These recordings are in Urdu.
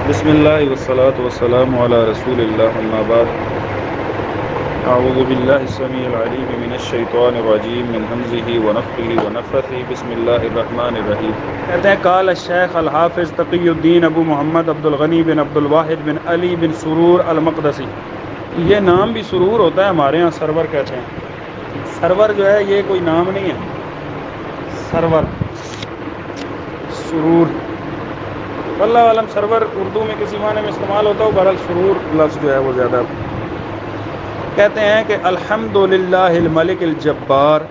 بسم اللہ والصلاة والسلام علی رسول اللہ اما بعد اعوذ باللہ السمیع العلیم من الشیطان الرجیم من حمزہ ونفخہ ونفثہ بسم اللہ الرحمن الرحیم۔ کہتے ہیں قال الشیخ الحافظ تقی الدین ابو محمد عبد الغنی بن عبد الواحد بن علی بن سرور المقدسی۔ یہ نام بھی سرور ہوتا ہے، ہمارے ہاں سرور کہتے ہیں۔ سرور جو ہے یہ کوئی نام نہیں ہے، سرور سرور اللہ عالم سرور اردو میں کسی معنی میں استعمال ہوتا ہو، بہرحال سرور لفظ جو ہے وہ زیادہ کہتے ہیں کہ الحمدللہ الملک الجبار،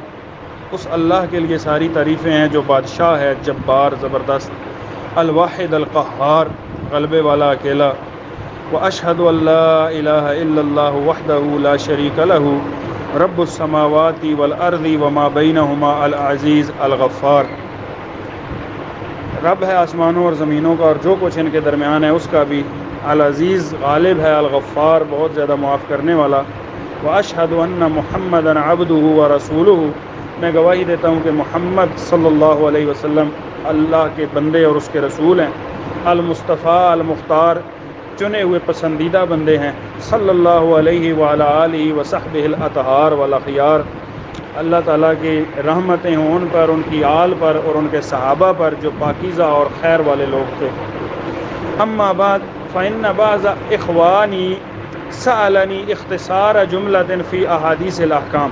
اس اللہ کے لیے ساری تعریفیں ہیں جو بادشاہ ہے، جبار زبردست، الواحد القہار غلبے والا اکیلا، واشہد ان لا الہ الا اللہ وحدہ لا شریک لہ رب السماوات والارض وما بینہما العزیز الغفار، رب ہے آسمانوں اور زمینوں کا اور جو کچھ ان کے درمیان ہے اس کا بھی، العزیز غالب ہے، الغفار بہت زیادہ معاف کرنے والا، واشہد ان محمدا عبدہ ورسولہ، میں گواہی دیتا ہوں کہ محمد صلی اللہ علیہ وسلم اللہ کے بندے اور اس کے رسول ہیں، المصطفیٰ المختار چنے ہوئے پسندیدہ بندے ہیں، صلی اللہ علیہ وعلی آلہ وصحبہ الاطہار والاخیار، اللہ تعالیٰ کی رحمتیں ہوں ان پر، ان کی آل پر اور ان کے صحابہ پر جو پاکیزہ اور خیر والے لوگ تھے۔ اما بعد فإن بعض اخوانی سألنی اختصار جملۃ فی احادیث الاحکام،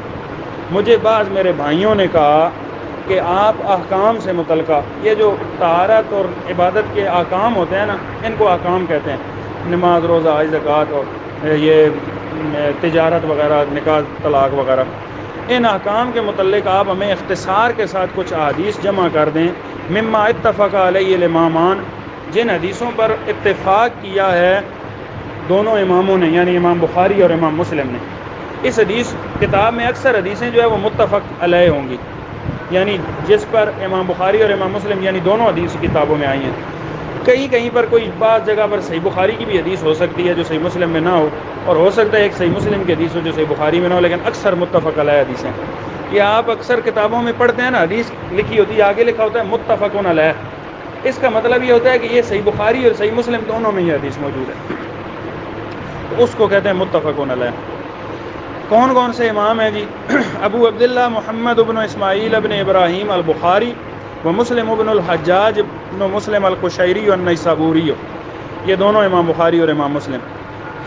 مجھے بعض میرے بھائیوں نے کہا کہ آپ احکام سے متعلقہ، یہ جو طہارت اور عبادت کے احکام ہوتے ہیں نا، ان کو احکام کہتے ہیں، نماز روزہ حج زکوٰۃ اور یہ تجارت وغیرہ، نکاح طلاق وغیرہ، ان احکام کے متعلق آپ ہمیں اختصار کے ساتھ کچھ احادیث جمع کر دیں، مما اتفق علیہ الامامان، جن حدیثوں پر اتفاق کیا ہے دونوں اماموں نے، یعنی امام بخاری اور امام مسلم نے۔ اس حدیث کتاب میں اکثر حدیثیں جو ہے وہ متفق علیہ ہوں گی، یعنی جس پر امام بخاری اور امام مسلم یعنی دونوں حدیث کتابوں میں آئی ہیں۔ کہیں پر کوئی بعض جگہ پر صحیح بخاری کی بھی حدیث ہو سکتی ہے جو صحیح مسلم میں نہ ہو، اور ہو سکتا ہے ایک صحیح مسلم کی حدیث ہو جو صحیح بخاری میں نہ ہو، لیکن اکثر متفق علیہ حدیثیں۔ یہ آپ اکثر کتابوں میں پڑھتے ہیں نا، حدیث لکھی ہوتی ہے، آگے لکھا ہوتا ہے متفقون علیہ، اس کا مطلب یہ ہوتا ہے کہ یہ صحیح بخاری اور صحیح مسلم دونوں میں یہ حدیث موجود ہے، تو اس کو کہتے ہیں متفقون علیہ۔ کون کون سے امام ہیں جی؟ ابو عبداللہ محمد ابن اسماعیل ابن ابراہیم البخاری و مسلم ابن الحجاج ابن مسلم القشیری النیسابوری، یہ دونوں امام بخاری اور امام مسلم۔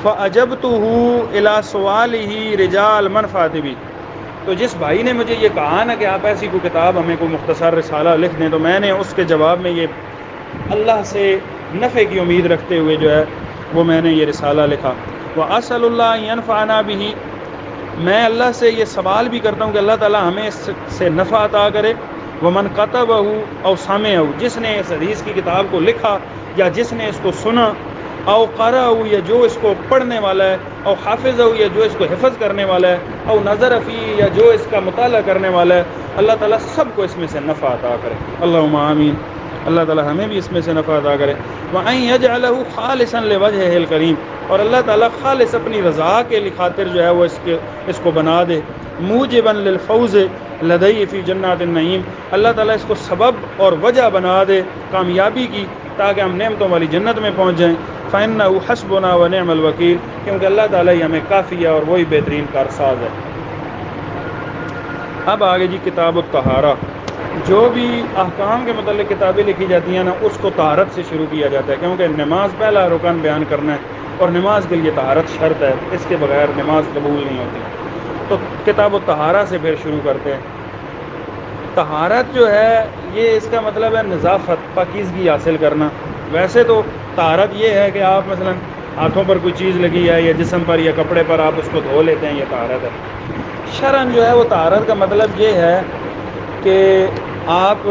فَأَجَبْتُهُ إِلَى سُؤَالِهِ رِجَالَ مَنْفَعَتِ بِهِ، تو جس بھائی نے مجھے یہ کہا نا کہ آپ ایسی کوئی کتاب ہمیں کوئی مختصر رسالہ لکھ دیں، تو میں نے اس کے جواب میں یہ اللہ سے نفع کی امید رکھتے ہوئے جو ہے وہ میں نے یہ رسالہ لکھا۔ وَأَسْأَلُ اللَّهَ أَن يَنْفَعَنَا بِهِ، میں اللہ سے یہ سوال بھی کرتا ہوں کہ اللہ تعالیٰ ہمیں اس سے نفع عطا کرے۔ وَمَنْ كَتَبَهُ أَوْ سَمِعَهُ، جس نے اس حدیث کی کتاب کو لکھا یا جس نے اس کو سنا، او قرأ، یا جو اس کو پڑھنے والا ہے، او حافظ، یا جو اس کو حفظ کرنے والا ہے، او نظر فی، یا جو اس کا مطالعہ کرنے والا ہے، اللہ تعالیٰ سب کو اس میں سے نفع عطا کرے، اللہم آمین، اللہ تعالیٰ ہمیں بھی اس میں سے نفع عطا کرے۔ وَأَن يَجْعَلَهُ خَالِصًا لِوَجْهِهِ الْكَرِيمِ، اور اللہ تعالیٰ خالص اپنی رضا کے خاطر جو ہے وہ اس کو بنا دے، موجباً للفوز لدیہ فی جنات النعیم، اللہ تعالیٰ اس کو سبب اور وجہ بنا دے کامیابی کی، تاکہ ہم نعمتوں والی جنت میں پہنچ جائیں۔ فَإِنَّهُ حَسْبُنَا وَنِعْمَ الْوَكِيلُ، کیونکہ اللہ تعالیٰ ہی ہمیں کافی ہے اور وہی بہترین کارساز ہے۔ اب آگے جی کتاب الطہارہ، جو بھی احکام کے متعلق کتابیں لکھی جاتی ہیں نا، اس کو طہارت سے شروع کیا جاتا ہے، کیونکہ نماز پہلا رکن بیان کرنا ہے اور نماز کے لیے طہارت شرط ہے، اس کے بغیر نماز قبول نہیں ہوتی۔ تو کتاب الطہارہ سے پھر شروع کرتے ہیں۔ طہارت جو ہے یہ اس کا مطلب ہے نظافت، پاکیزگی حاصل کرنا۔ ویسے تو طہارت یہ ہے کہ آپ مثلا ہاتھوں پر کوئی چیز لگی ہے یا جسم پر یا کپڑے پر آپ اس کو دھو لیتے ہیں، یہ طہارت ہے۔ شرعاً جو ہے وہ طہارت کا مطلب یہ ہے کہ آپ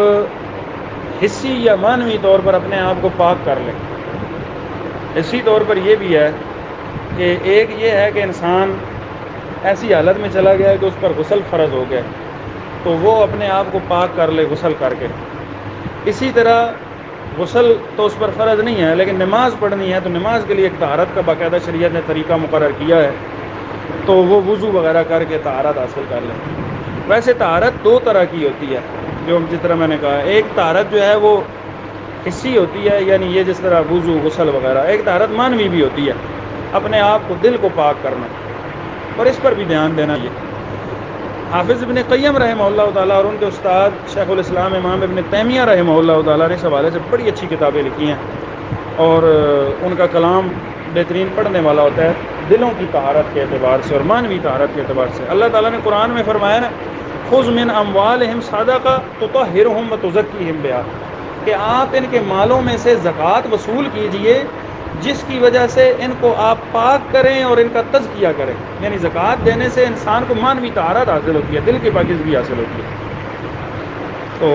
حسی یا معنوی طور پر اپنے آپ کو پاک کر لیں۔ حسی طور پر یہ بھی ہے کہ ایک یہ ہے کہ انسان ایسی حالت میں چلا گیا ہے کہ اس پر غسل فرض ہو گیا، تو وہ اپنے آپ کو پاک کر لے غسل کر کے۔ اسی طرح غسل تو اس پر فرض نہیں ہے، لیکن نماز پڑھنی ہے تو نماز کے لیے ایک طہارت کا باقاعدہ شریعت نے طریقہ مقرر کیا ہے، تو وہ وضو وغیرہ کر کے طہارت حاصل کر لیں۔ ویسے طہارت دو طرح کی ہوتی ہے، جو جس طرح میں نے کہا، ایک طہارت جو ہے وہ حصی ہوتی ہے، یعنی یہ جس طرح وضو غسل وغیرہ، ایک طہارت مانوی بھی ہوتی ہے، اپنے آپ کو دل کو پاک کرنا، اور اس پر بھی دھیان دینا۔ یہ حافظ ابن قیم رحمہ اللہ تعالیٰ اور ان کے استاد شیخ الاسلام امام ابن تیمیہ رحمہ اللہ تعالیٰ نے اس حوالے سے بڑی اچھی کتابیں لکھی ہیں، اور ان کا کلام بہترین پڑھنے والا ہوتا ہے دلوں کی طہارت کے اعتبار سے اور مانوی طہارت کے اعتبار سے۔ اللہ تعالیٰ نے قرآن میں فرمایا نا، خذ من اموالہم صدقہ تطہرہم وتزکیہم بہا، کہ آپ ان کے مالوں میں سے زکوٰۃ وصول کیجئے جس کی وجہ سے ان کو آپ پاک کریں اور ان کا تزکیہ کریں، یعنی زکوٰۃ دینے سے انسان کو مانوی طہارت حاصل ہوتی ہے، دل کی پاکیزگی حاصل ہوتی ہے۔ تو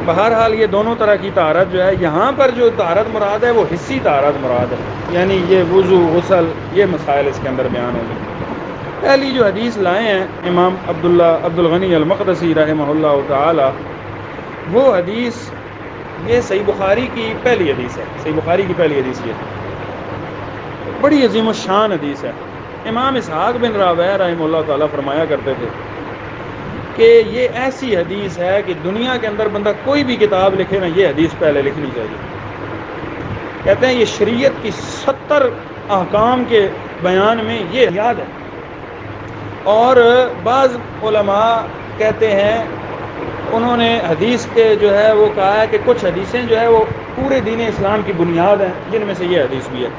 بہرحال یہ دونوں طرح کی طہارت جو ہے، یہاں پر جو طہارت مراد ہے وہ حصی طہارت مراد ہے، یعنی یہ وضو غسل یہ مسائل اس کے اندر بیان ہوں گے۔ پہلی جو حدیث لائے ہیں امام عبد الغنی المقدسی رحمہ اللہ تعالی، وہ حدیث یہ صحیح بخاری کی پہلی حدیث ہے، صحیح بخاری کی پہلی حدیث یہ بڑی عظیم الشان حدیث ہے۔ امام اسحاق بن راویہ رحمہ اللہ تعالیٰ فرمایا کرتے تھے کہ یہ ایسی حدیث ہے کہ دنیا کے اندر بندہ کوئی بھی کتاب لکھے نا، یہ حدیث پہلے لکھنی چاہیے۔ کہتے ہیں یہ شریعت کی 70 احکام کے بیان میں یہ یاد ہے، اور بعض علماء کہتے ہیں انہوں نے حدیث کے جو ہے وہ کہا ہے کہ کچھ حدیثیں جو ہے وہ پورے دین اسلام کی بنیاد ہیں، جن میں سے یہ حدیث بھی ہے۔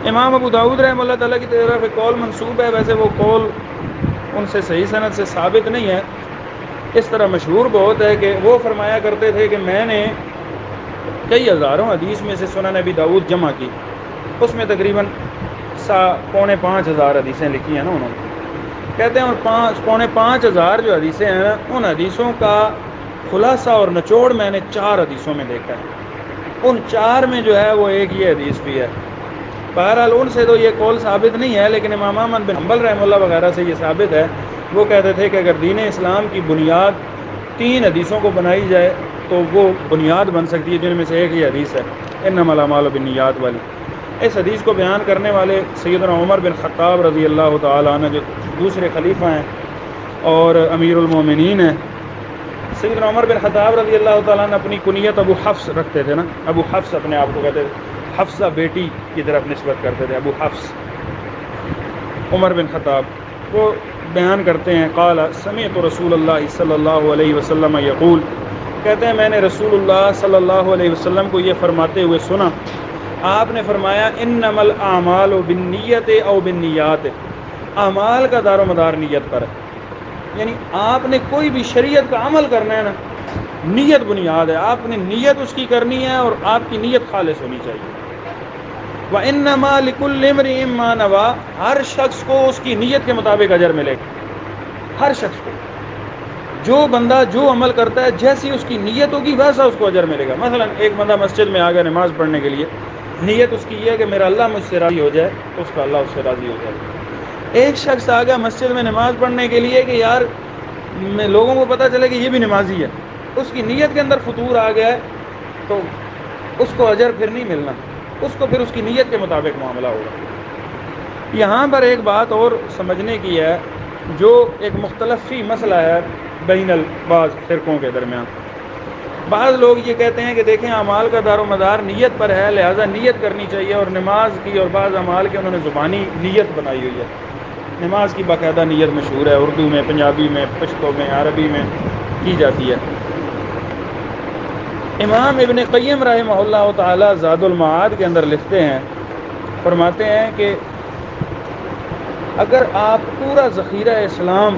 امام ابو داؤد رحمہ اللہ تعالیٰ کی طرف ایک قول منسوب ہے، ویسے وہ قول ان سے صحیح سند سے ثابت نہیں ہے، اس طرح مشہور بہت ہے کہ وہ فرمایا کرتے تھے کہ میں نے کئی ہزاروں حدیث میں سے سنن ابی داؤد جمع کی، اس میں تقریباً 4,500 حدیثیں لکھی ہیں نا انہوں نے۔ کہتے ہیں اور 5,500 جو حدیثیں ہیں نا، ان حدیثوں کا خلاصہ اور نچوڑ میں نے 4 حدیثوں میں دیکھا ہے، ان 4 میں جو ہے وہ ایک یہ حدیث بھی ہے۔ بہرحال ان سے تو یہ قول ثابت نہیں ہے، لیکن امام احمد بن حنبل رحمہ اللہ وغیرہ سے یہ ثابت ہے۔ وہ کہتے تھے کہ اگر دین اسلام کی بنیاد 3 حدیثوں کو بنائی جائے تو وہ بنیاد بن سکتی ہے، جن میں سے ایک یہ حدیث ہے انما الاعمال بالنیات والی۔ اس حدیث کو بیان کرنے والے سیدنا عمر بن خطاب رضی اللہ تعالیٰ عنہ، جو دوسرے خلیفہ ہیں اور امیر المومنین ہیں، سیدنا عمر بن خطاب رضی اللہ تعالیٰ عنہ اپنی کنیت ابو حفص رکھتے تھے نا، ابو حفص اپنے آپ کو کہتے تھے، حفصہ بیٹی کی طرف نسبت کرتے تھے، ابو حفص عمر بن خطاب۔ وہ بیان کرتے ہیں قال سمعت رسول اللہ صلی اللہ علیہ وسلم یقول، کہتے ہیں میں نے رسول اللہ صلی اللہ علیہ وسلم کو یہ فرماتے ہوئے سنا، آپ نے فرمایا انما الاعمال بالنیت او بالنیات، اعمال کا دار و مدار نیت پر ہے، یعنی آپ نے کوئی بھی شریعت کا عمل کرنا ہے نا، نیت بنیاد ہے، آپ نے نیت اس کی کرنی ہے اور آپ کی نیت خالص ہونی چاہیے۔ وَإِنَّمَا لِكُلِّ امْرِئٍ مَّا نَوَىٰ، ہر شخص کو اس کی نیت کے مطابق اجر ملے گا، ہر شخص کو، جو بندہ جو عمل کرتا ہے جیسی اس کی نیت ہوگی ویسا اس کو اجر ملے گا۔ مثلا ایک بندہ مسجد میں آ گیا نماز پڑھنے کے لیے، نیت اس کی یہ ہے کہ میرا اللہ مجھ سے راضی ہو جائے، اس کا اللہ اس سے راضی ہو جائے۔ ایک شخص آ گیا مسجد میں نماز پڑھنے کے لیے کہ یار لوگوں کو پتہ چلے کہ یہ بھی نمازی ہے، اس کی نیت کے اندر فطور آ گیا ہے، تو اس کو اجر پھر نہیں ملنا، اس کو پھر اس کی نیت کے مطابق معاملہ ہوگا۔ یہاں پر ایک بات اور سمجھنے کی ہے، جو ایک مختلف فی مسئلہ ہے بین بعض فرقوں کے درمیان۔ بعض لوگ یہ کہتے ہیں کہ دیکھیں اعمال کا دار و مدار نیت پر ہے، لہٰذا نیت کرنی چاہیے، اور نماز کی اور بعض اعمال کی انہوں نے زبانی نیت بنائی ہوئی ہے۔ نماز کی باقاعدہ نیت مشہور ہے، اردو میں، پنجابی میں، پشتو میں، عربی میں کی جاتی ہے۔ امام ابن قیم رحمہ اللہ تعالی زاد المعاد کے اندر لکھتے ہیں، فرماتے ہیں کہ اگر آپ پورا ذخیرہ اسلام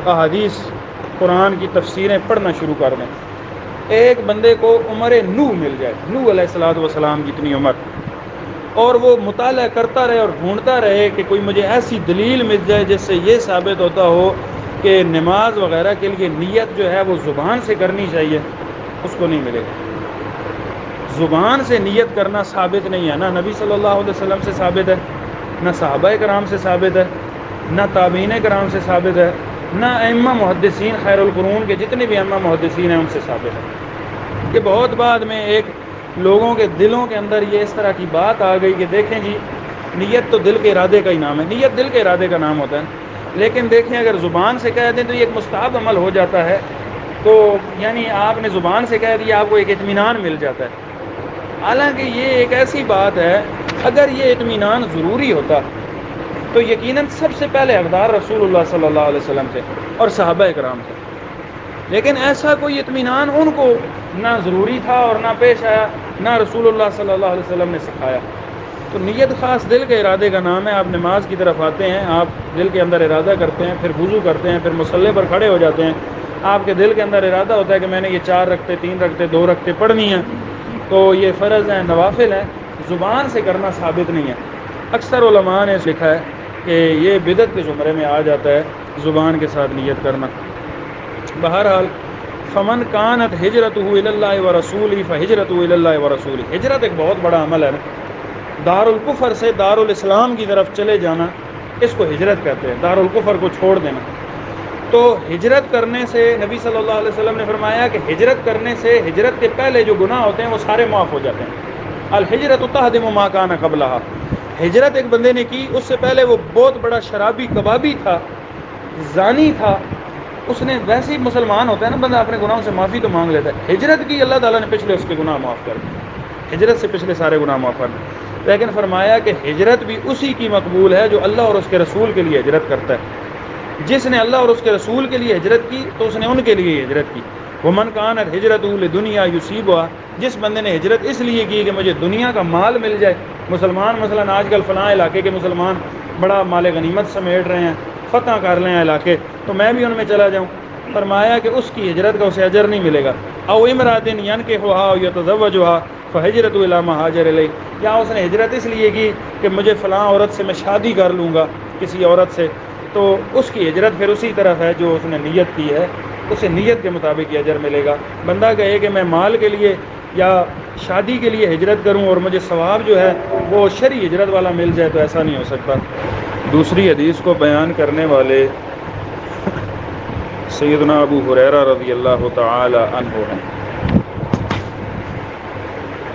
احادیث قرآن کی تفسیریں پڑھنا شروع کر دیں، ایک بندے کو عمر نوح مل جائے، نوح علیہ الصلوۃ والسلام جتنی عمر، اور وہ مطالعہ کرتا رہے اور ڈھونڈتا رہے کہ کوئی مجھے ایسی دلیل مل جائے جس سے یہ ثابت ہوتا ہو کہ نماز وغیرہ کے لیے نیت جو ہے وہ زبان سے کرنی چاہیے، اس کو نہیں ملے گا۔ زبان سے نیت کرنا ثابت نہیں ہے، نہ نبی صلی اللہ علیہ وسلم سے ثابت ہے، نہ صحابہ کرام سے ثابت ہے، نہ تابعین کرام سے ثابت ہے، نہ ائمہ محدثین خیر القرون کے جتنے بھی ائمہ محدثین ہیں ان سے ثابت ہے۔ کہ بہت بعد میں ایک لوگوں کے دلوں کے اندر یہ اس طرح کی بات آ گئی کہ دیکھیں جی نیت تو دل کے ارادے کا ہی نام ہے، نیت دل کے ارادے کا نام ہوتا ہے، لیکن دیکھیں اگر زبان سے کہہ دیں تو یہ ایک مستحب عمل ہو جاتا ہے، تو یعنی آپ نے زبان سے کہہ دیا آپ کو ایک اطمینان مل جاتا ہے، حالانکہ یہ ایک ایسی بات ہے، اگر یہ اطمینان ضروری ہوتا تو یقیناً سب سے پہلے حقدار رسول اللہ صلی اللہ علیہ وسلم تھے اور صحابہ کرام تھے، لیکن ایسا کوئی اطمینان ان کو نہ ضروری تھا اور نہ پیش آیا، نہ رسول اللہ صلی اللہ علیہ وسلم نے سکھایا۔ تو نیت خاص دل کے ارادے کا نام ہے۔ آپ نماز کی طرف آتے ہیں، آپ دل کے اندر ارادہ کرتے ہیں، پھر وضو کرتے ہیں، پھر مصلی پر کھڑے ہو جاتے ہیں، آپ کے دل کے اندر ارادہ ہوتا ہے کہ میں نے یہ 4 رکعتیں 3 رکعتیں 2 رکعتیں پڑھنی ہیں، تو یہ فرض ہیں، نوافل ہیں، زبان سے کرنا ثابت نہیں ہے۔ اکثر علماء نے لکھا ہے کہ یہ بدعت کے زمرے میں آ جاتا ہے زبان کے ساتھ نیت کرنا۔ بہرحال فمن کانت ہجرتہ الی اللہ ورسولہ فہجرتہ الی اللہ ورسولہ، ہجرت ایک بہت بڑا عمل ہے نا، دار الکفر سے دار الاسلام کی طرف چلے جانا، اس کو ہجرت کہتے ہیں، دار الکفر کو چھوڑ دینا۔ تو ہجرت کرنے سے نبی صلی اللہ علیہ وسلم نے فرمایا کہ ہجرت کرنے سے ہجرت کے پہلے جو گناہ ہوتے ہیں وہ سارے معاف ہو جاتے ہیں۔ الہجرت تہدم ما کان قبلہا، ہجرت ایک بندے نے کی، اس سے پہلے وہ بہت بڑا شرابی کبابی تھا، زانی تھا، اس نے ویسے ہی مسلمان ہوتا ہے نا بندہ اپنے گناہوں سے معافی تو مانگ لیتا ہے، ہجرت کی، اللہ تعالیٰ نے پچھلے اس کے گناہ معاف کر دیے، ہجرت سے پچھلے سارے گناہ معاف کر دیے۔ لیکن فرمایا کہ ہجرت بھی اسی کی مقبول ہے جو اللہ اور اس کے رسول کے لیے ہجرت کرتا ہے۔ جس نے اللہ اور اس کے رسول کے لیے ہجرت کی تو اس نے ان کے لیے ہجرت کی۔ ومن کانت ہجرتہ لدنیا یصیبھا، جس بندے نے ہجرت اس لیے کی کہ مجھے دنیا کا مال مل جائے، مسلمان مثلا آج کل فلاں علاقے کے مسلمان بڑا مال غنیمت سمیٹ رہے ہیں، فتح کر لیں علاقے، تو میں بھی ان میں چلا جاؤں، فرمایا کہ اس کی ہجرت کا اسے اجر نہیں ملے گا۔ او امرأۃ ینکحھا او یتزوجھا فہجرۃ الی ما ہاجر الیہ، یا اس نے ہجرت اس لیے کی کہ مجھے فلاں عورت سے میں شادی کر لوں گا، کسی عورت سے، تو اس کی ہجرت پھر اسی طرف ہے جو اس نے نیت کی ہے، اسے نیت کے مطابق یہ اجر ملے گا۔ بندہ کہے کہ میں مال کے لیے یا شادی کے لیے ہجرت کروں اور مجھے ثواب جو ہے وہ شرعی ہجرت والا مل جائے، تو ایسا نہیں ہو سکتا۔ دوسری حدیث کو بیان کرنے والے سیدنا ابو ہریرہ رضی اللہ تعالی عنہ ہیں۔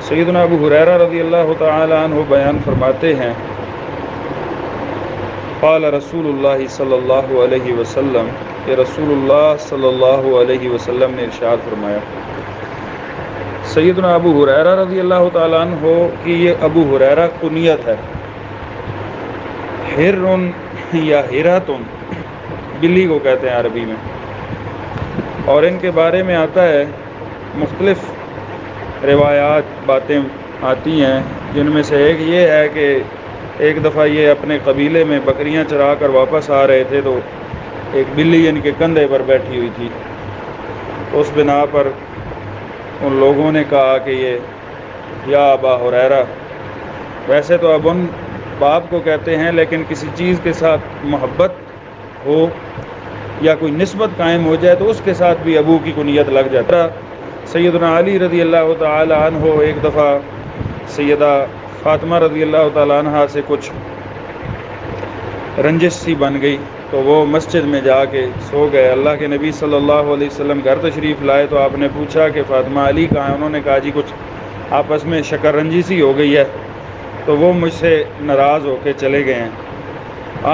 سیدنا ابو ہریرہ رضی اللہ تعالی عنہ بیان فرماتے ہیں، قال رسول اللہ صلی اللہ علیہ وسلم، کہ رسول اللہ صلی اللہ علیہ وسلم نے ارشاد فرمایا، سیدنا ابو ہریرہ رضی اللہ تعالیٰ عنہ کی یہ ابو ہریرہ کنیت ہے، ہرن یا ہراتن بلی کو کہتے ہیں عربی میں، اور ان کے بارے میں آتا ہے مختلف روایات باتیں آتی ہیں، جن میں سے ایک یہ ہے کہ ایک دفعہ یہ اپنے قبیلے میں بکریاں چرا کر واپس آ رہے تھے، تو ایک بلی ان کے کندھے پر بیٹھی ہوئی تھی، تو اس بنا پر ان لوگوں نے کہا کہ یہ یا ابا ہریرہ، ویسے تو اب ان باپ کو کہتے ہیں، لیکن کسی چیز کے ساتھ محبت ہو یا کوئی نسبت قائم ہو جائے تو اس کے ساتھ بھی ابو کی کنیت لگ جاتا۔ سیدنا علی رضی اللہ تعالی عنہ ایک دفعہ سیدہ فاطمہ رضی اللہ تعالی عنہ سے کچھ رنجش سی بن گئی، تو وہ مسجد میں جا کے سو گئے۔ اللہ کے نبی صلی اللہ علیہ وسلم گھر تشریف لائے تو آپ نے پوچھا کہ فاطمہ علی کہاں ہیں؟ انہوں نے کہا جی کچھ آپس میں شکر رنجی سی ہو گئی ہے، تو وہ مجھ سے ناراض ہو کے چلے گئے ہیں۔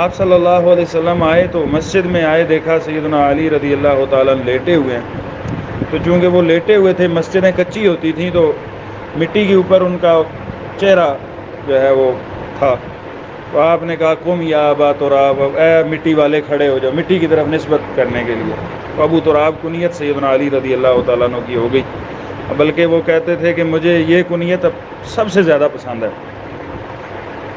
آپ صلی اللہ علیہ وسلم آئے تو مسجد میں آئے، دیکھا سیدنا علی رضی اللہ تعالیٰ لیٹے ہوئے ہیں، تو چونکہ وہ لیٹے ہوئے تھے، مسجدیں کچی ہوتی تھیں تو مٹی کے اوپر ان کا چہرہ جو ہے وہ تھا، تو آپ نے کہا قم یا ابا تراب، اے مٹی والے کھڑے ہو جاؤ، مٹی کی طرف نسبت کرنے کے لیے۔ تو ابو تراب کنیت سیدنا علی رضی اللہ تعالیٰ عنہ کی ہو گئی، بلکہ وہ کہتے تھے کہ مجھے یہ کنیت اب سب سے زیادہ پسند ہے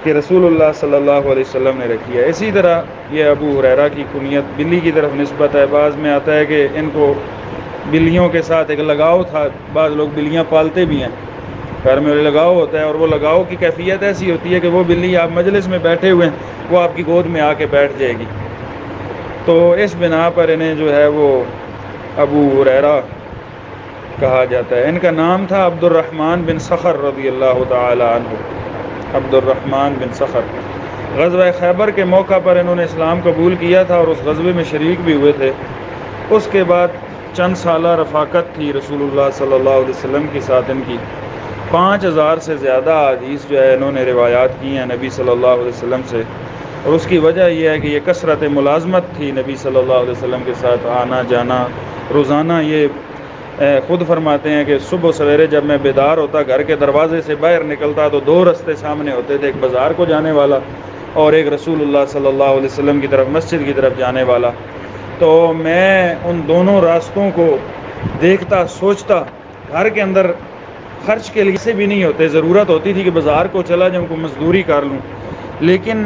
کہ رسول اللہ صلی اللہ علیہ وسلم نے رکھی ہے۔ اسی طرح یہ ابو ہریرہ کی کنیت بلی کی طرف نسبت ہے۔ بعض میں آتا ہے کہ ان کو بلیوں کے ساتھ ایک لگاؤ تھا، بعض لوگ بلیاں پالتے بھی ہیں، گھر میں لگاؤ ہوتا ہے، اور وہ لگاؤ کی کیفیت ایسی ہوتی ہے کہ وہ بلی آپ مجلس میں بیٹھے ہوئے ہیں، وہ آپ کی گود میں آ کے بیٹھ جائے گی، تو اس بنا پر انہیں جو ہے وہ ابو ہریرہ کہا جاتا ہے۔ ان کا نام تھا عبد الرحمن بن صخر رضی اللہ تعالی عنہ، عبد الرحمن بن صخر۔ غزوہ خیبر کے موقع پر انہوں نے اسلام قبول کیا تھا اور اس غزوے میں شریک بھی ہوئے تھے۔ اس کے بعد چند سالہ رفاقت تھی رسول اللہ صلی اللہ علیہ وسلم کے ساتھ ان کی، 5000 سے زیادہ حدیث جو ہے انہوں نے روایات کی ہیں نبی صلی اللہ علیہ وسلم سے، اور اس کی وجہ یہ ہے کہ یہ کثرت ملازمت تھی نبی صلی اللہ علیہ وسلم کے ساتھ، آنا جانا، روزانہ یہ خود فرماتے ہیں کہ صبح سویرے جب میں بیدار ہوتا گھر کے دروازے سے باہر نکلتا تو دو رستے سامنے ہوتے تھے، ایک بازار کو جانے والا اور ایک رسول اللہ صلی اللہ علیہ وسلم کی طرف مسجد کی طرف جانے والا۔ تو میں ان دونوں راستوں کو دیکھتا سوچتا، گھر کے اندر خرچ کے لیے سے بھی نہیں ہوتے، ضرورت ہوتی تھی کہ بازار کو چلا جاؤں، کو مزدوری کر لوں، لیکن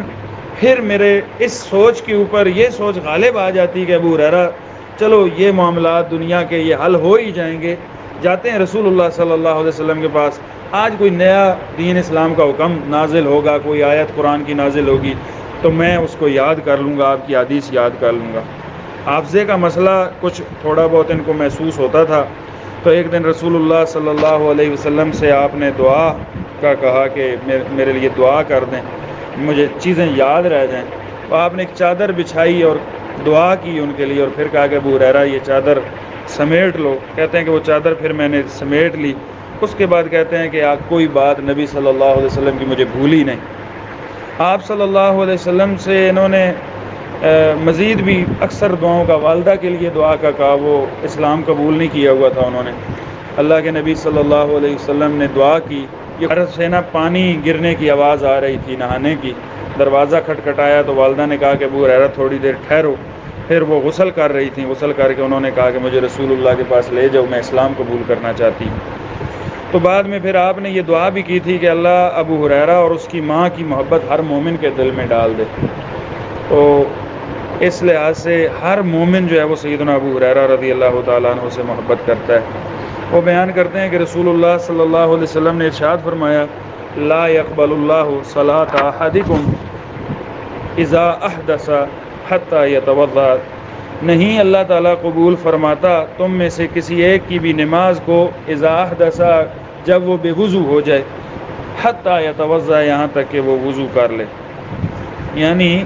پھر میرے اس سوچ کے اوپر یہ سوچ غالب آ جاتی کہ ابو ہریرہ چلو یہ معاملات دنیا کے یہ حل ہو ہی جائیں گے، جاتے ہیں رسول اللہ صلی اللہ علیہ وسلم کے پاس، آج کوئی نیا دین اسلام کا حکم نازل ہوگا، کوئی آیت قرآن کی نازل ہوگی تو میں اس کو یاد کر لوں گا، آپ کی حدیث یاد کر لوں گا۔ حافظے کا مسئلہ کچھ تھوڑا بہت ان کو محسوس ہوتا تھا، تو ایک دن رسول اللہ صلی اللہ علیہ وسلم سے آپ نے دعا کا کہا کہ میرے لیے دعا کر دیں، مجھے چیزیں یاد رہ جائیں، تو آپ نے ایک چادر بچھائی اور دعا کی ان کے لیے، اور پھر کہا کہ ابو ہریرہ یہ چادر سمیٹ لو۔ کہتے ہیں کہ وہ چادر پھر میں نے سمیٹ لی، اس کے بعد کہتے ہیں کہ کوئی بات نبی صلی اللہ علیہ وسلم کی مجھے بھولی نہیں۔ آپ صلی اللہ علیہ وسلم سے انہوں نے مزید بھی اکثر دعاؤں کا، والدہ کے لیے دعا کا کہا، وہ اسلام قبول نہیں کیا ہوا تھا انہوں نے۔ اللہ کے نبی صلی اللہ علیہ وسلم نے دعا کی، یہ گھر سے نا پانی گرنے کی آواز آ رہی تھی نہانے کی، دروازہ کھٹکھٹایا تو والدہ نے کہا کہ ابو ہریرہ تھوڑی دیر ٹھہرو، پھر وہ غسل کر رہی تھیں، غسل کر کے انہوں نے کہا کہ مجھے رسول اللہ کے پاس لے جاؤ، میں اسلام قبول کرنا چاہتی ہوں۔ تو بعد میں پھر آپ نے یہ دعا بھی کی تھی کہ اللہ ابو ہریرہ اور اس کی ماں کی محبت ہر مومن کے دل میں ڈال دے۔ تو اس لحاظ سے ہر مومن جو ہے وہ سیدنا ابو ہریرہ رضی اللہ تعالیٰ عنہ سے محبت کرتا ہے۔ وہ بیان کرتے ہیں کہ رسول اللہ صلی اللہ علیہ وسلم نے ارشاد فرمایا، لا يقبل اللہ صلاۃ احدکم اذا احدث حتی یتوضا، نہیں اللہ تعالیٰ قبول فرماتا تم میں سے کسی ایک کی بھی نماز کو اذا احدث، جب وہ بے وضو ہو جائے، حتی یتوضا، یہاں تک کہ وہ وضو کر لے۔ یعنی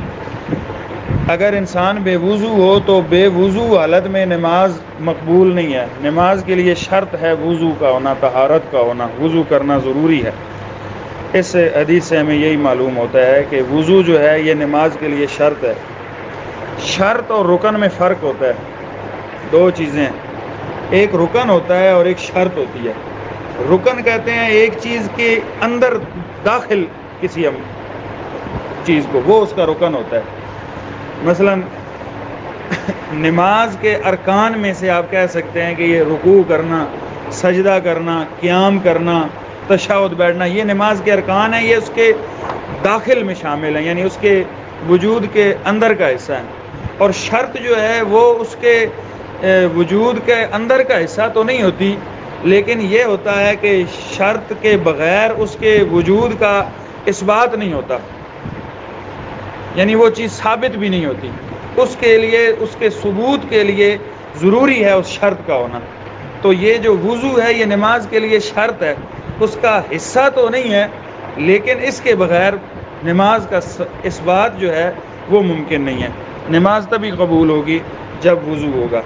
اگر انسان بے وضو ہو تو بے وضو حالت میں نماز مقبول نہیں ہے۔ نماز کے لیے شرط ہے وضو کا ہونا، طہارت کا ہونا، وضو کرنا ضروری ہے۔ اس حدیث سے ہمیں یہی معلوم ہوتا ہے کہ وضو جو ہے یہ نماز کے لیے شرط ہے۔ شرط اور رکن میں فرق ہوتا ہے، دو چیزیں ہیں، ایک رکن ہوتا ہے اور ایک شرط ہوتی ہے۔ رکن کہتے ہیں ایک چیز کے اندر داخل کسی چیز کو، وہ اس کا رکن ہوتا ہے۔ مثلا نماز کے ارکان میں سے آپ کہہ سکتے ہیں کہ یہ رکوع کرنا، سجدہ کرنا، قیام کرنا، تشہد بیٹھنا، یہ نماز کے ارکان ہیں، یہ اس کے داخل میں شامل ہیں، یعنی اس کے وجود کے اندر کا حصہ ہے۔ اور شرط جو ہے وہ اس کے وجود کے اندر کا حصہ تو نہیں ہوتی، لیکن یہ ہوتا ہے کہ شرط کے بغیر اس کے وجود کا اثبات نہیں ہوتا، یعنی وہ چیز ثابت بھی نہیں ہوتی، اس کے لیے، اس کے ثبوت کے لیے ضروری ہے اس شرط کا ہونا۔ تو یہ جو وضو ہے یہ نماز کے لیے شرط ہے، اس کا حصہ تو نہیں ہے، لیکن اس کے بغیر نماز کا اثبات جو ہے وہ ممکن نہیں ہے۔ نماز تبھی قبول ہوگی جب وضو ہوگا۔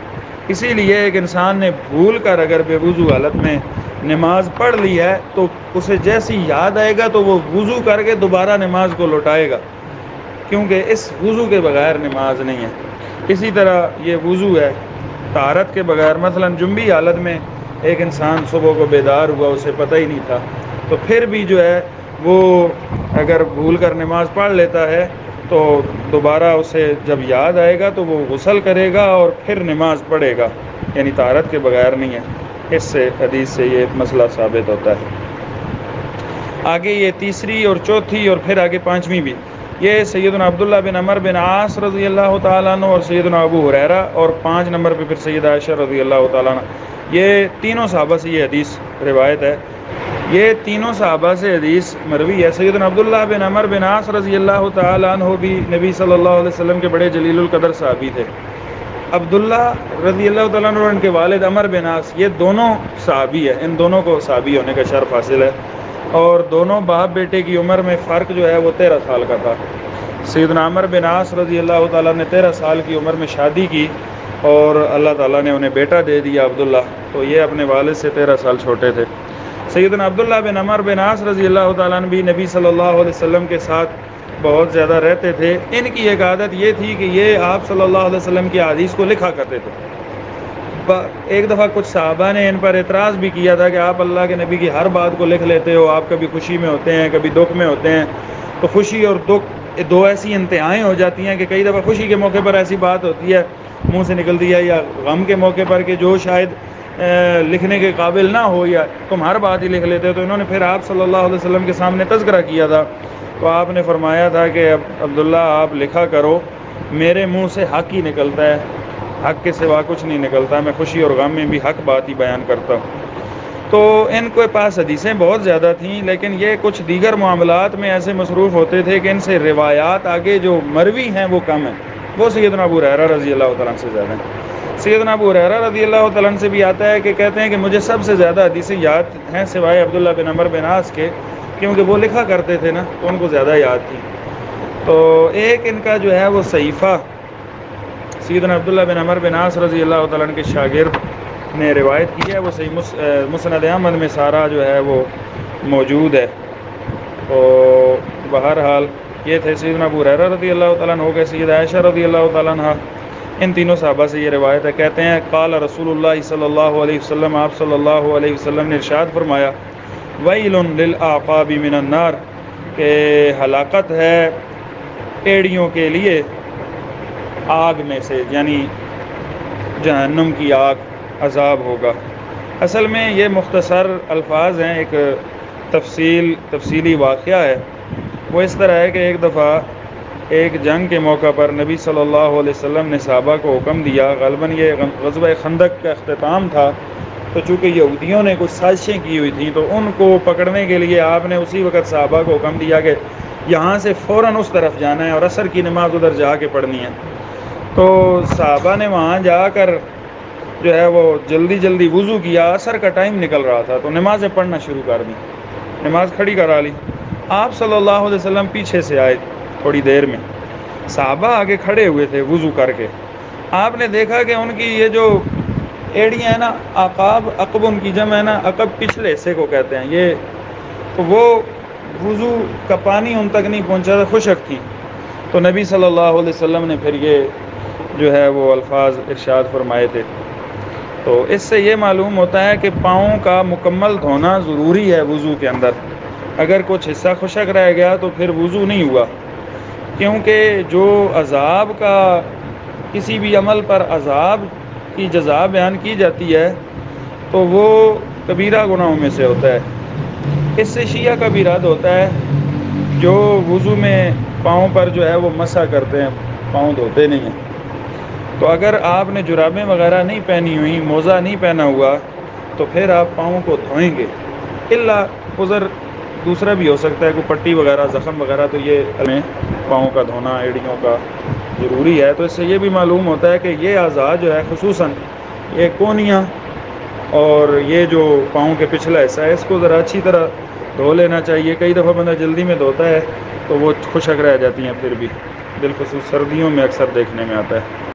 اسی لیے ایک انسان نے بھول کر اگر بے وضو حالت میں نماز پڑھ لی ہے تو اسے جیسی یاد آئے گا تو وہ وضو کر کے دوبارہ نماز کو لوٹائے گا، کیونکہ اس وضو کے بغیر نماز نہیں ہے۔ اسی طرح یہ وضو ہے طہارت کے بغیر، مثلا جنبی حالت میں ایک انسان صبح کو بیدار ہوا، اسے پتہ ہی نہیں تھا، تو پھر بھی جو ہے وہ اگر بھول کر نماز پڑھ لیتا ہے تو دوبارہ اسے جب یاد آئے گا تو وہ غسل کرے گا اور پھر نماز پڑھے گا، یعنی طہارت کے بغیر نہیں ہے۔ اس سے حدیث سے یہ مسئلہ ثابت ہوتا ہے۔ آگے یہ تیسری اور چوتھی اور پھر آگے پانچویں بھی، یہ سیدنا عبداللہ بن عمر بن عاص رضی اللہ تعالیٰ عنہ اور سیدنا ابو ہریرہ، اور 5 نمبر پہ پھر سیدہ عائشہ رضی اللہ تعالیٰ عنہ، یہ تینوں صحابہ سے یہ حدیث روایت ہے، یہ تینوں صحابہ سے حدیث مروی ہے۔ سیدنا عبداللہ بن عمر بن عاص رضی اللہ تعالیٰ عنہ بھی نبی صلی اللہ علیہ وسلم کے بڑے جلیل القدر صحابی تھے۔ عبداللہ رضی اللہ تعالیٰ عنہ اور ان کے والد عمر بن عاص، یہ دونوں صحابی ہیں، ان دونوں کو صحابی ہونے کا شرف حاصل ہے، اور دونوں باپ بیٹے کی عمر میں فرق جو ہے وہ 13 سال کا تھا۔ سیدنا عمر بن عاص رضی اللہ تعالیٰ نے 13 سال کی عمر میں شادی کی اور اللہ تعالیٰ نے انہیں بیٹا دے دیا عبداللہ، تو یہ اپنے والد سے 13 سال چھوٹے تھے۔ سیدنا عبداللہ بن عمر بن عاص رضی اللہ تعالیٰ عنہ بھی نبی صلی اللہ علیہ وسلم کے ساتھ بہت زیادہ رہتے تھے۔ ان کی ایک عادت یہ تھی کہ یہ آپ صلی اللہ علیہ وسلم کی احادیث کو لکھا کرتے تھے، ایک دفعہ کچھ صحابہ نے ان پر اعتراض بھی کیا تھا کہ آپ اللہ کے نبی کی ہر بات کو لکھ لیتے ہو، آپ کبھی خوشی میں ہوتے ہیں کبھی دکھ میں ہوتے ہیں، تو خوشی اور دکھ دو ایسی انتہائیں ہو جاتی ہیں کہ کئی دفعہ خوشی کے موقع پر ایسی بات ہوتی ہے منہ سے نکلتی ہے، یا غم کے موقع پر کہ جو شاید لکھنے کے قابل نہ ہو، یا تم ہر بات ہی لکھ لیتے ہو۔ تو انہوں نے پھر آپ صلی اللہ علیہ وسلم کے سامنے تذکرہ کیا تھا، تو آپ نے فرمایا تھا کہ عبداللہ آپ لکھا کرو، میرے منہ سے حق ہی نکلتا ہے، حق کے سوا کچھ نہیں نکلتا، میں خوشی اور غم میں بھی حق بات ہی بیان کرتا ہوں۔ تو ان کے پاس حدیثیں بہت زیادہ تھیں، لیکن یہ کچھ دیگر معاملات میں ایسے مصروف ہوتے تھے کہ ان سے روایات آگے جو مروی ہیں وہ کم ہیں۔ وہ سیدنا ابو ہریرہ رضی اللہ تعالیٰ عنہ سے زیادہ ہیں۔ سیدنا ابو ہریرہ رضی اللہ تعالیٰ عنہ سے بھی آتا ہے کہ کہتے ہیں کہ مجھے سب سے زیادہ حدیثیں یاد ہیں سوائے عبداللہ بن عمرو بن عاص کے، کیونکہ وہ لکھا کرتے تھے نا تو ان کو زیادہ یاد تھی۔ تو ایک ان کا جو ہے وہ صحیفہ سیدنا عبداللہ بن عمرو بن عاص رضی اللہ تعالیٰ عنہ کے شاگرد نے روایت کی ہے، وہ صحیح مسند احمد میں سارا جو ہے وہ موجود ہے۔ تو بہرحال یہ تھے سیدنا ابو ہریرہ رضی اللہ تعالیٰ عنہ، ہو گئے سیدہ عائشہ رضی اللہ تعالیٰ عنہ، ان تینوں صحابہ سے یہ روایت ہے۔ کہتے ہیں قال رسول اللہ صلی اللہ علیہ وسلم، آپ صلی اللہ علیہ وسلم نے ارشاد فرمایا ویل للاعقاب من النار، کہ ہلاکت ہے ایڑیوں کے لیے آگ میں سے، یعنی جہنم کی آگ، عذاب ہوگا۔ اصل میں یہ مختصر الفاظ ہیں، ایک تفصیلی واقعہ ہے۔ وہ اس طرح ہے کہ ایک دفعہ ایک جنگ کے موقع پر نبی صلی اللہ علیہ وسلم نے صحابہ کو حکم دیا، غالباً یہ غزوہ خندق کا اختتام تھا، تو چونکہ یہودیوں نے کچھ سازشیں کی ہوئی تھیں تو ان کو پکڑنے کے لیے آپ نے اسی وقت صحابہ کو حکم دیا کہ یہاں سے فوراً اس طرف جانا ہے اور عصر کی نماز ادھر جا کے پڑھنی ہے۔ تو صحابہ نے وہاں جا کر جو ہے وہ جلدی وضو کیا، عصر کا ٹائم نکل رہا تھا، تو نمازیں پڑھنا شروع کر دیں، نماز کھڑی کرا لی۔ آپ صلی اللہ علیہ وسلم پیچھے سے آئے تھوڑی دیر میں، صحابہ آگے کھڑے ہوئے تھے وضو کر کے۔ آپ نے دیکھا کہ ان کی یہ جو ایڑیاں ہیں نا، عقاب، عقب ان کی جمع ہے نا، عقب پچھلے حصے کو کہتے ہیں یہ، تو وہ وضو کا پانی ان تک نہیں پہنچا تھا، خشک تھی۔ تو نبی صلی اللہ علیہ وسلم نے پھر یہ جو ہے وہ الفاظ ارشاد فرمائے تھے۔ تو اس سے یہ معلوم ہوتا ہے کہ پاؤں کا مکمل دھونا ضروری ہے وضو کے اندر، اگر کچھ حصہ خشک رہ گیا تو پھر وضو نہیں ہوا، کیونکہ جو عذاب کا، کسی بھی عمل پر عذاب کی جزا بیان کی جاتی ہے تو وہ کبیرہ گناہوں میں سے ہوتا ہے۔ اس سے شیعہ کا بھی رد ہوتا ہے، جو وضو میں پاؤں پر جو ہے وہ مسح کرتے ہیں، پاؤں دھوتے نہیں ہیں۔ تو اگر آپ نے جرابیں وغیرہ نہیں پہنی ہوئی، موزہ نہیں پہنا ہوا، تو پھر آپ پاؤں کو دھوئیں گے، الا عذر دوسرا بھی ہو سکتا ہے، کوئی پٹی وغیرہ، زخم وغیرہ، تو یہ ہمیں پاؤں کا دھونا ایڑیوں کا ضروری ہے۔ تو اس سے یہ بھی معلوم ہوتا ہے کہ یہ اعضاء جو ہے، خصوصاً یہ کونیاں اور یہ جو پاؤں کے پچھلا حصہ ہے، اس کو ذرا اچھی طرح دھو لینا چاہیے۔ کئی دفعہ بندہ جلدی میں دھوتا ہے تو وہ خشک رہ جاتی ہیں، پھر بھی بالخصوص سردیوں میں اکثر دیکھنے میں آتا ہے۔